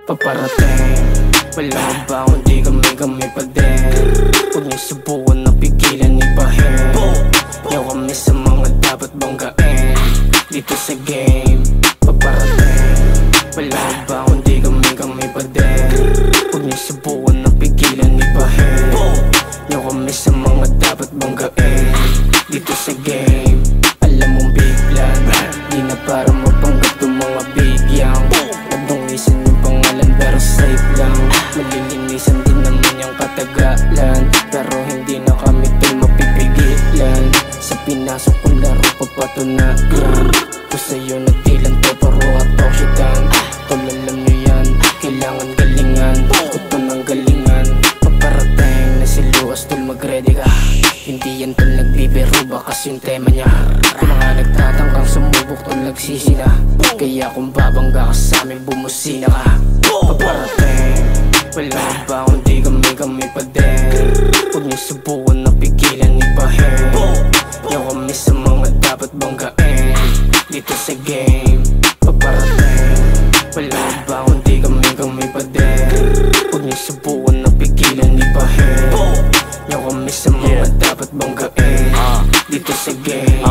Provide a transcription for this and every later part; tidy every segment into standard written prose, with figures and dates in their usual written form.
paparating. Walang baon, di kami pa din. Huwag niyo subukan na pigilan, ibahin. Yaw kami sa mga dapat banggain dito sa game, paparating. Walang baon, di kami pa din. Huwag niyo subukan na pigilan, ibahin. Yaw kami sa mga dapat banggain dito sa game. Alam mong big plan, di na para mapanggap yung mga bigyang. Nagdungisan yung pangalan pero safe lang. Malilinisan din naman yung katagalan, pero hindi na kami tayo mapipigilan. Sa pinasok kong laro papatunayan ko sa'yo na dilan to paro at toshitan. Tol, alam nyo yan, kailangan galingan. Ito ng galingan, paparating na si Luas. Tol, mag-ready ka, hindi yan tol nagbibiro, bakas yung tema niya. Mga nagtatangkang sumubok tol nagsisina, kaya kung babangga ka sa'min bumusina ka. Paparating, walang baon, di kami pa din. Huwag niyo subukan na pigilan, ibahin. Yaw kami sa mga dapat banggain dito sa game, paparating. Walang baon, di kami pa din. Huwag niyo subukan na pigilan, ibahin. Yaw kami sa mga dapat banggain dito sa game.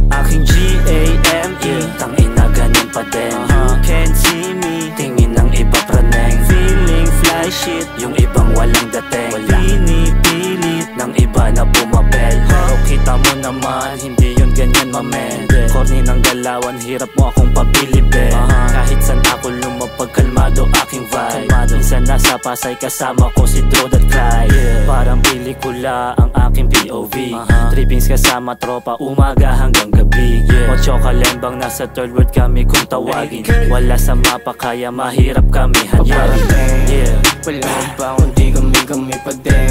Aking G-A-M-E, tangina ganun pa din. You can't see me, tingin ng iba praneng. Feeling fly shit, yung ibang walang dating. Pinipilit ng iba na bumabel. Pero kita mo naman, hindi yun ganyan mamen. Corny ng galawan, hirap mo akong pabilibin. Kahit saan ako lumapag, kalmado aking vibe. Minsan nasa Pasay kasama ko si Dro at Clyde. Parang pelikula ang aking POV. Trippings kasama tropa, umaga hanggang gabi. Ocho kalembang nasa third world kami kung tawagin. Wala sa mapa kaya mahirap kami hanyarin. Walang baon, di kami pa din.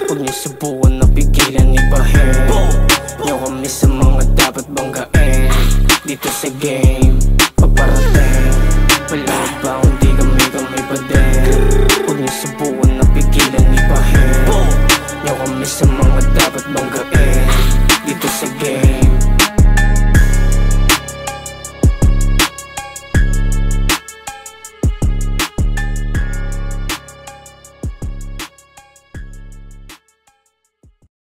Huwag niyo subukan na pigilan, ibahin. Yaw kami sa mga dapat banggain dito sa game, paparating. Walang baon, di kami pa din. Huwag niyo subukan na pigilan, ibahin. Yaw kami sa mga dapat banggain dito sa game.